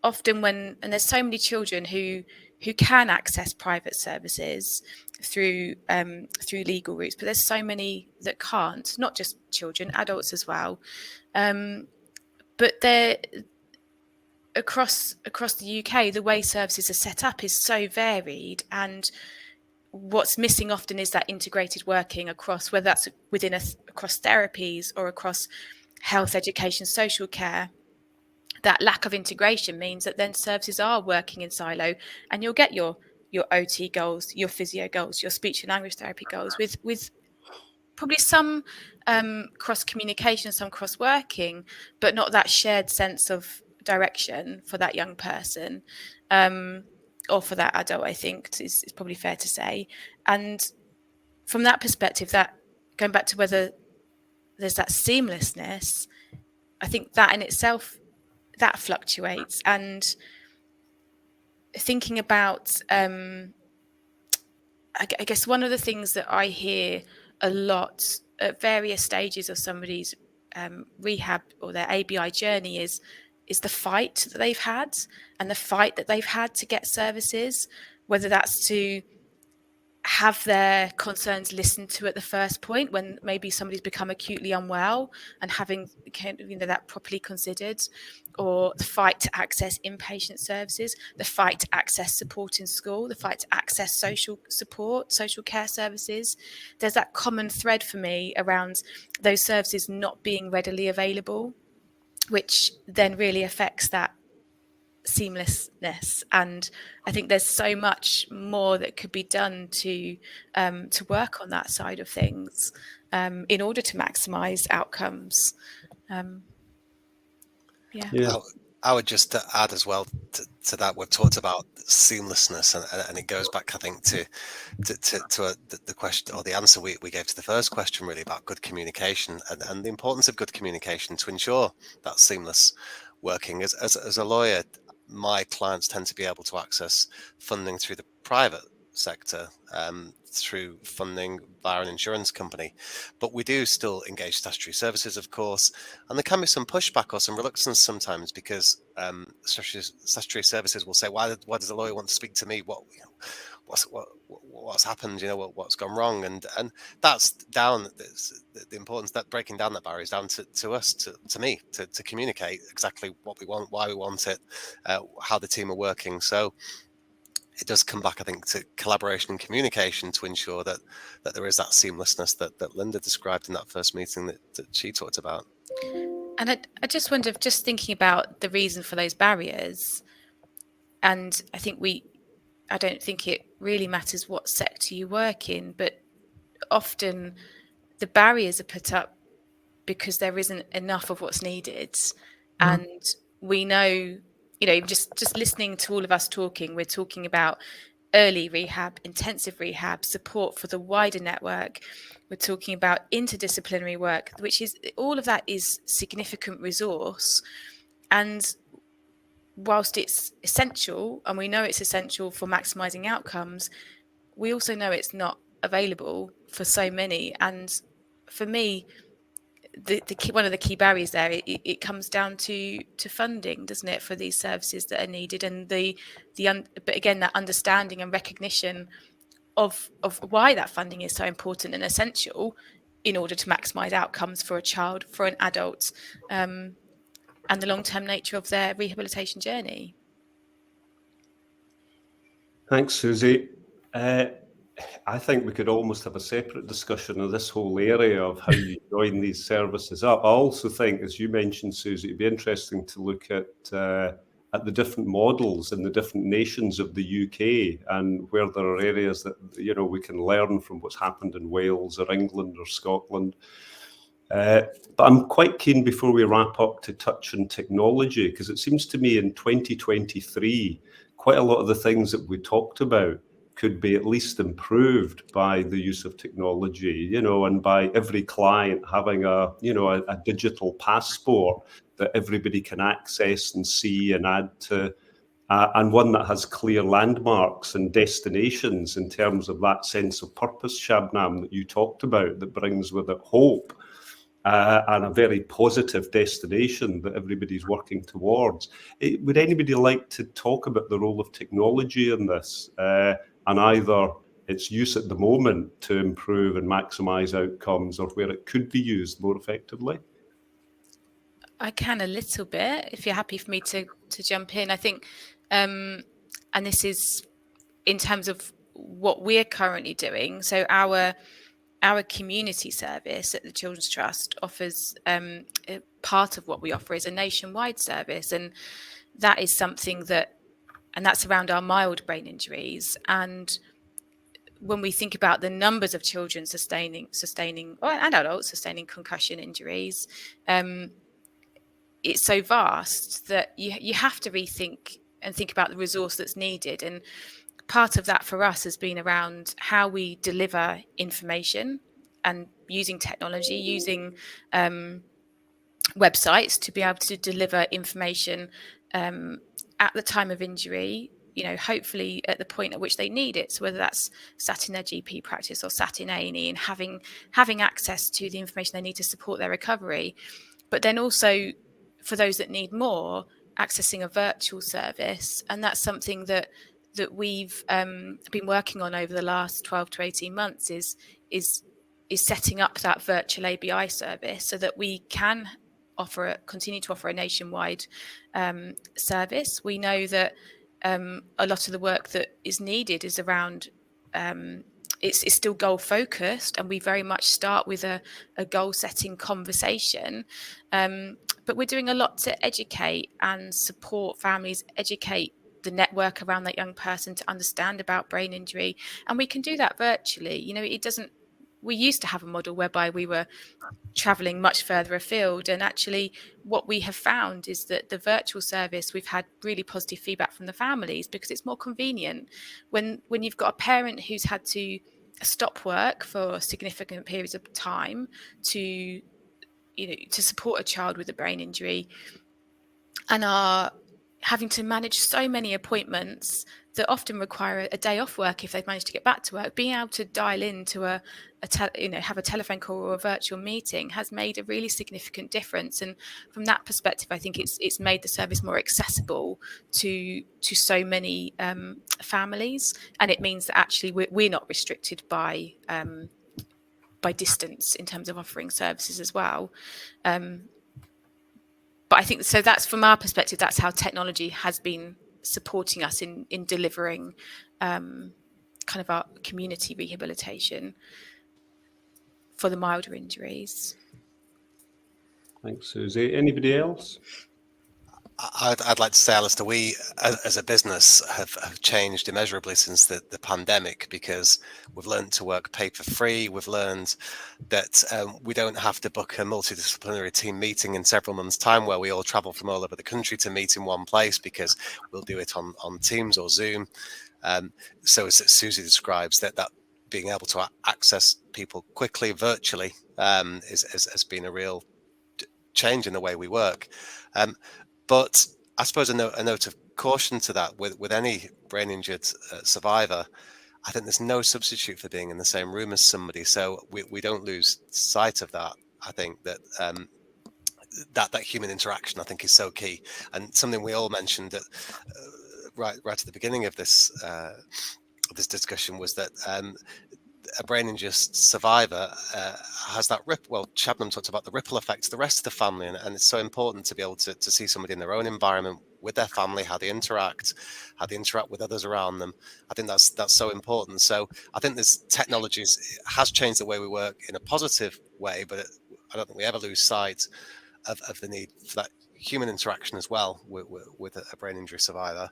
often and there's so many children who can access private services through legal routes, but there's so many that can't, not just children, adults as well. But they're across the UK, the way services are set up is so varied, and what's missing often is that integrated working across, whether that's across therapies or across health, education, social care. That lack of integration means that then services are working in silo, and you'll get your OT goals, your physio goals, your speech and language therapy goals with probably some cross communication, some cross working, but not that shared sense of direction for that young person. Or for that adult, I think is probably fair to say. And from that perspective, that going back to whether there's that seamlessness, I think that in itself, that fluctuates. And thinking about, I guess one of the things that I hear a lot at various stages of somebody's rehab or their ABI journey is the fight that they've had, and the fight that they've had to get services, whether that's to have their concerns listened to at the first point when maybe somebody's become acutely unwell, and having that properly considered, or the fight to access inpatient services, the fight to access support in school, the fight to access social support, social care services. There's that common thread for me around those services not being readily available, which then really affects that seamlessness. And I think there's so much more that could be done to work on that side of things in order to maximize outcomes. I would just add as well to that. We've talked about seamlessness, and it goes back, I think, to the question or the answer we gave to the first question, really, about good communication and the importance of good communication to ensure that seamless working. As a lawyer, my clients tend to be able to access funding through the private sector, through funding via an insurance company, but we do still engage statutory services, of course, and there can be some pushback or some reluctance sometimes, because statutory services will say, why does a lawyer want to speak to me? What's happened? What's gone wrong? And that's down, the importance that breaking down that barrier is down to us, to me, to communicate exactly what we want, why we want it, how the team are working. So it does come back, I think, to collaboration and communication to ensure that there is that seamlessness that Linda described in that first meeting that she talked about. And I just wonder, just thinking about the reason for those barriers, and I think I don't think it really matters what sector you work in, but often the barriers are put up because there isn't enough of what's needed. And we know, just listening to all of us talking, we're talking about early rehab, intensive rehab, support for the wider network. We're talking about interdisciplinary work, which is, all of that is significant resource. And whilst it's essential, and we know it's essential for maximising outcomes, we also know it's not available for so many. And for me, one of the key barriers there, it comes down to funding, doesn't it, for these services that are needed, and but again, that understanding and recognition of why that funding is so important and essential in order to maximise outcomes for a child, for an adult, and the long-term nature of their rehabilitation journey. Thanks, Susie. I think we could almost have a separate discussion of this whole area of how you join these services up. I also think, as you mentioned, Susie, it'd be interesting to look at the different models in the different nations of the UK, and where there are areas that we can learn from what's happened in Wales or England or Scotland. But I'm quite keen, before we wrap up, to touch on technology, because it seems to me in 2023, quite a lot of the things that we talked about could be at least improved by the use of technology, and by every client having a digital passport that everybody can access and see and add to, and one that has clear landmarks and destinations in terms of that sense of purpose, Shabnam, that you talked about, that brings with it hope. And a very positive destination that everybody's working towards. Would anybody like to talk about the role of technology in this, and either its use at the moment to improve and maximise outcomes, or where it could be used more effectively? I can a little bit, if you're happy for me to jump in. I think, and this is in terms of what we're currently doing. So our community service at the Children's Trust offers, part of what we offer is a nationwide service, and that is something that's around our mild brain injuries. And when we think about the numbers of children sustaining and adults sustaining concussion injuries, it's so vast that you have to rethink and think about the resource that's needed. And part of that for us has been around how we deliver information, and using technology, using websites to be able to deliver information at the time of injury, hopefully at the point at which they need it. So whether that's sat in their GP practice or sat in A&E, and having access to the information they need to support their recovery. But then also for those that need more, accessing a virtual service. And that's something that we've been working on over the last 12 to 18 months is setting up that virtual ABI service so that we can continue to offer a nationwide service. We know that a lot of the work that is needed is around it's still goal focused, and we very much start with a goal setting conversation, but we're doing a lot to educate and support families, educate the network around that young person to understand about brain injury, and we can do that virtually. We used to have a model whereby we were traveling much further afield, and actually what we have found is that the virtual service, we've had really positive feedback from the families because it's more convenient when you've got a parent who's had to stop work for significant periods of time to support a child with a brain injury and are having to manage so many appointments that often require a day off work if they've managed to get back to work. Being able to dial into have a telephone call or a virtual meeting has made a really significant difference. And from that perspective, I think it's made the service more accessible to so many families, and it means that actually we're not restricted by distance in terms of offering services as well. But I think so. That's from our perspective. That's how technology has been supporting us in delivering kind of our community rehabilitation for the milder injuries. Thanks, Susie. Anybody else? I'd like to say, Alistair, we as a business have changed immeasurably since the pandemic, because we've learned to work paper free. We've learned that we don't have to book a multidisciplinary team meeting in several months' time where we all travel from all over the country to meet in one place, because we'll do it on Teams or Zoom. So as Susie describes, that being able to access people quickly virtually has been a real change in the way we work. But I suppose a note of caution to that, with any brain injured survivor, I think there's no substitute for being in the same room as somebody. So we don't lose sight of that. I think that that human interaction, I think, is so key, and something we all mentioned that right at the beginning of this discussion was that a brain injury survivor has that Shabnam talked about the ripple effects, the rest of the family, and it's so important to be able to see somebody in their own environment with their family, how they interact with others around them. I think that's so important. So I think this technology has changed the way we work in a positive way, but I don't think we ever lose sight of the need for that human interaction as well with a brain injury survivor.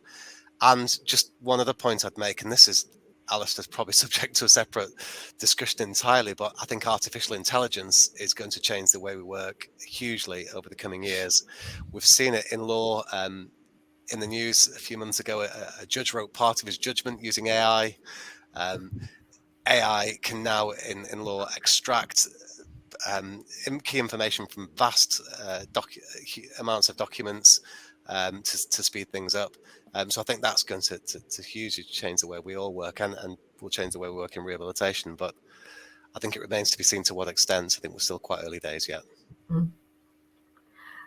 And just one other point I'd make, and this is, Alistair's probably subject to a separate discussion entirely, but I think artificial intelligence is going to change the way we work hugely over the coming years. We've seen it in law. In the news a few months ago, a judge wrote part of his judgment using AI. AI can now in law extract key information from vast amounts of documents to speed things up. So I think that's going to hugely change the way we all work, and will change the way we work in rehabilitation. But I think it remains to be seen to what extent. I think we're still quite early days yet.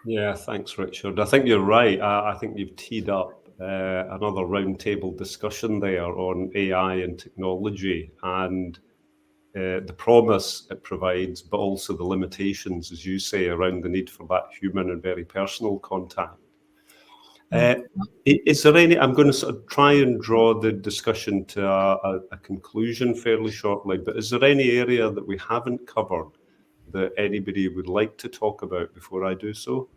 Yeah, thanks, Richard. I think you're right. I think you've teed up another roundtable discussion there on AI and technology, and the promise it provides, but also the limitations, as you say, around the need for that human and very personal contact. Is there any? I'm going to sort of try and draw the discussion to a conclusion fairly shortly, but is there any area that we haven't covered that anybody would like to talk about before I do so?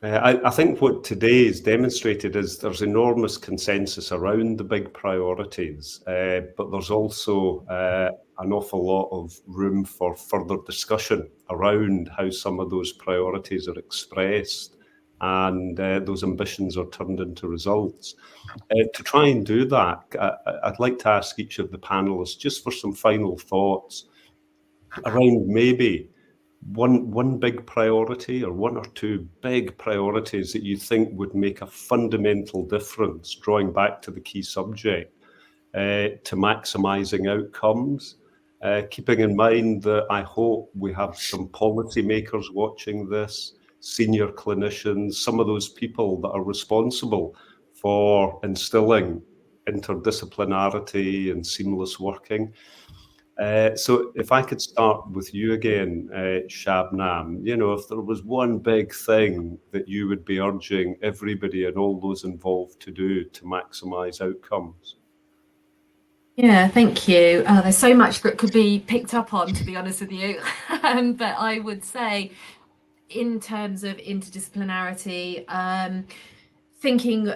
I think what today is demonstrated is there's enormous consensus around the big priorities, but there's also an awful lot of room for further discussion around how some of those priorities are expressed and those ambitions are turned into results. To try and do that, I'd like to ask each of the panellists just for some final thoughts around maybe one big priority or one or two big priorities that you think would make a fundamental difference, drawing back to the key subject, to maximising outcomes, keeping in mind that I hope we have some policymakers watching this, senior clinicians, some of those people that are responsible for instilling interdisciplinarity and seamless working. So if I could start with you again, Shabnam, if there was one big thing that you would be urging everybody and all those involved to do to maximise outcomes. Yeah, thank you. There's so much that could be picked up on, to be honest with you. But I would say, in terms of interdisciplinarity, thinking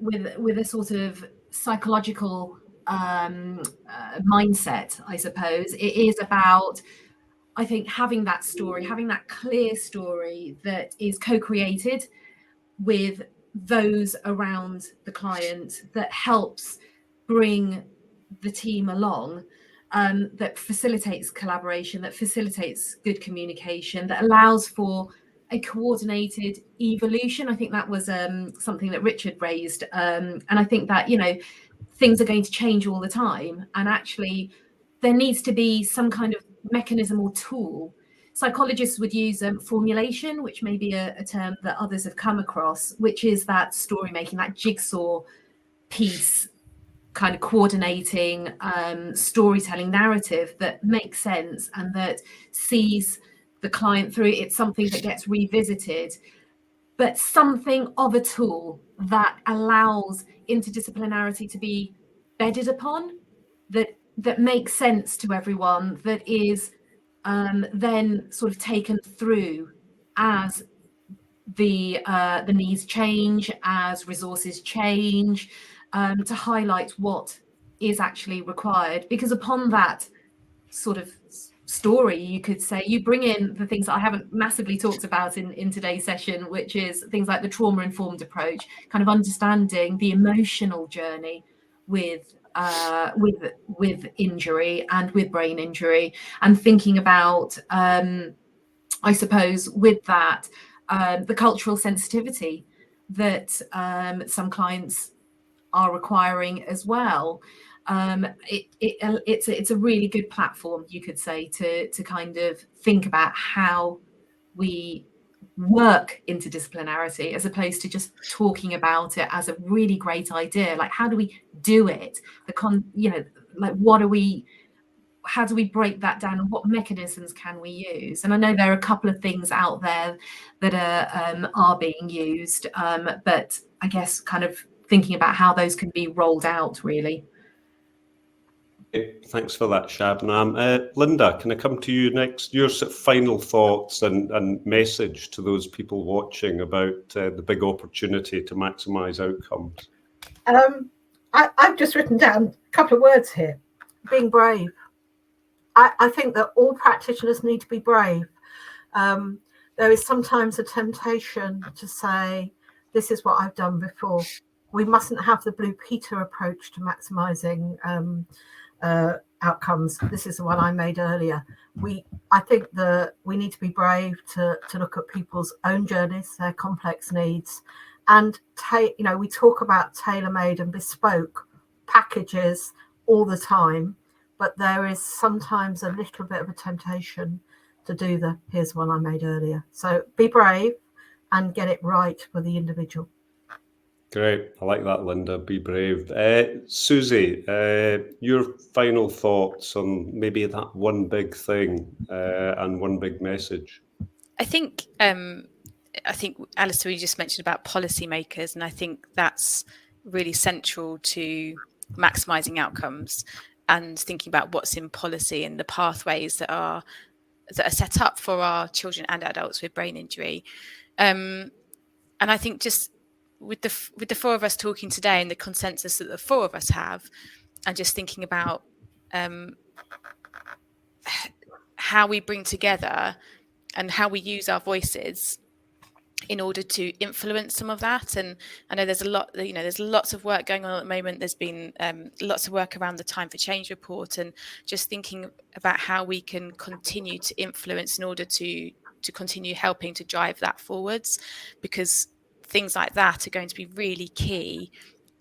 with a sort of psychological mindset, I suppose. It is about, I think, having that story, having that clear story that is co-created with those around the client, that helps bring the team along, that facilitates collaboration, that facilitates good communication, that allows for a coordinated evolution. I think that was something that Richard raised, and I think that things are going to change all the time, and actually there needs to be some kind of mechanism or tool. Psychologists would use formulation, which may be a term that others have come across, which is that story making, that jigsaw piece, kind of coordinating storytelling narrative that makes sense and that sees the client through. It's something that gets revisited, but something of a tool that allows interdisciplinarity to be bedded upon, that makes sense to everyone, that is then sort of taken through as the needs change, as resources change, to highlight what is actually required. Because upon that sort of story, you could say, you bring in the things that I haven't massively talked about in today's session, which is things like the trauma-informed approach, kind of understanding the emotional journey with injury and with brain injury, and thinking about, I suppose, with that, the cultural sensitivity that some clients are requiring as well. It's a really good platform, you could say, to kind of think about how we work interdisciplinarity, as opposed to just talking about it as a really great idea. Like, how do we do it? How do we break that down, and what mechanisms can we use? And I know there are a couple of things out there that are being used, but I guess kind of thinking about how those can be rolled out, really. Thanks for that, Shabnam. Linda, can I come to you next? Your sort of final thoughts and message to those people watching about the big opportunity to maximise outcomes. I've just written down a couple of words here. Being brave. I think that all practitioners need to be brave. There is sometimes a temptation to say, this is what I've done before. We mustn't have the Blue Peter approach to maximising outcomes. This is the one I made earlier. I think that we need to be brave to look at people's own journeys, their complex needs, and we talk about tailor-made and bespoke packages all the time, but there is sometimes a little bit of a temptation to do here's one I made earlier. So be brave and get it right for the individual. Great. I like that, Linda. Be brave. Susie, your final thoughts on maybe that one big thing and one big message. I think Alistair, you just mentioned about policymakers, and I think that's really central to maximising outcomes and thinking about what's in policy and the pathways that are set up for our children and adults with brain injury. And I think just with the four of us talking today and the consensus that the four of us have, and just thinking about how we bring together and how we use our voices in order to influence some of that. And I know there's a lot, there's lots of work going on at the moment. There's been lots of work around the Time for Change report, and just thinking about how we can continue to influence in order to continue helping to drive that forwards, because things like that are going to be really key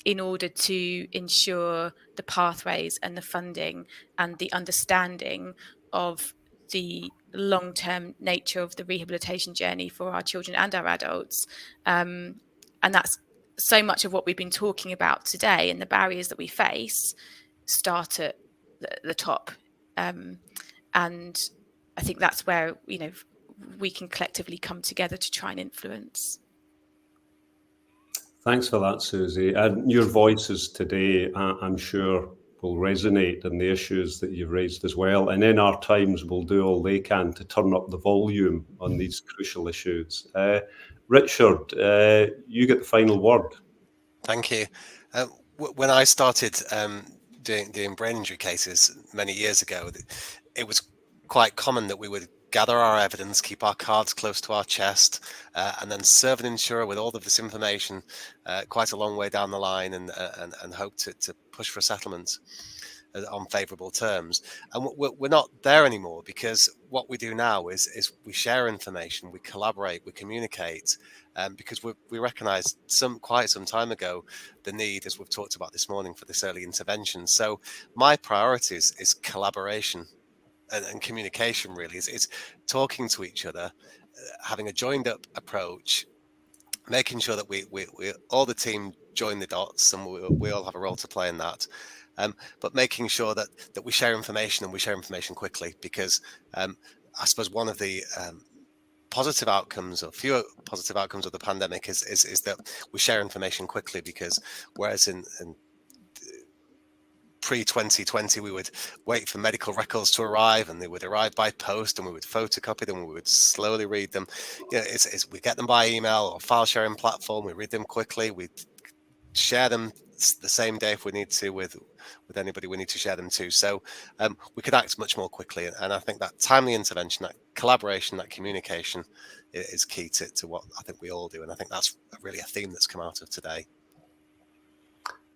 in order to ensure the pathways and the funding and the understanding of the long-term nature of the rehabilitation journey for our children and our adults. And that's so much of what we've been talking about today, and the barriers that we face start at the top. And I think that's where, we can collectively come together to try and influence. Thanks for that, Susie. And your voices today, I'm sure, will resonate in the issues that you've raised as well. And NR Times will do all they can to turn up the volume on these crucial issues. Richard, you get the final word. Thank you. When I started doing brain injury cases many years ago, it was quite common that we would gather our evidence, keep our cards close to our chest, and then serve an insurer with all of this information quite a long way down the line, and hope to push for a settlement on favourable terms. And we're not there anymore, because what we do now is we share information, we collaborate, we communicate, because we recognised quite some time ago the need, as we've talked about this morning, for this early intervention. So my priorities is collaboration and communication, really. It's talking to each other, having a joined up approach, making sure that we all the team join the dots, and we all have a role to play in that. But making sure that we share information, and we share information quickly, because I suppose one of the positive outcomes, or fewer positive outcomes, of the pandemic is that we share information quickly, because whereas in pre-2020 we would wait for medical records to arrive, and they would arrive by post, and we would photocopy them, we would slowly read them. We get them by email or file sharing platform, we read them quickly, we share them the same day if we need to with anybody we need to share them to. So we could act much more quickly, and I think that timely intervention, that collaboration, that communication is key to what I think we all do, and I think that's really a theme that's come out of today.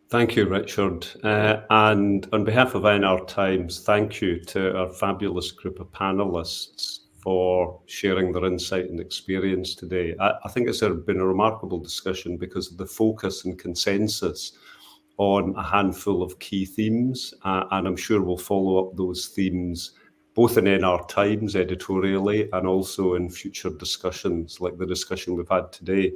Thank you, Richard. And on behalf of NR Times, thank you to our fabulous group of panellists for sharing their insight and experience today. I think it's been a remarkable discussion because of the focus and consensus on a handful of key themes, and I'm sure we'll follow up those themes both in NR Times editorially and also in future discussions like the discussion we've had today.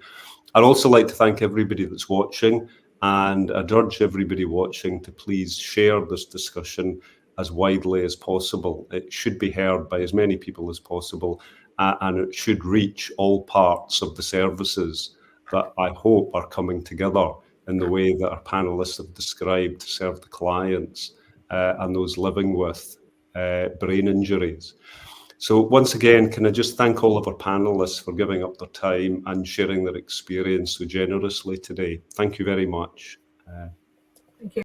I'd also like to thank everybody that's watching, and I'd urge everybody watching to please share this discussion as widely as possible. It should be heard by as many people as possible, and it should reach all parts of the services that I hope are coming together in the way that our panellists have described to serve the clients and those living with brain injuries. So once again, can I just thank all of our panellists for giving up their time and sharing their experience so generously today. Thank you very much.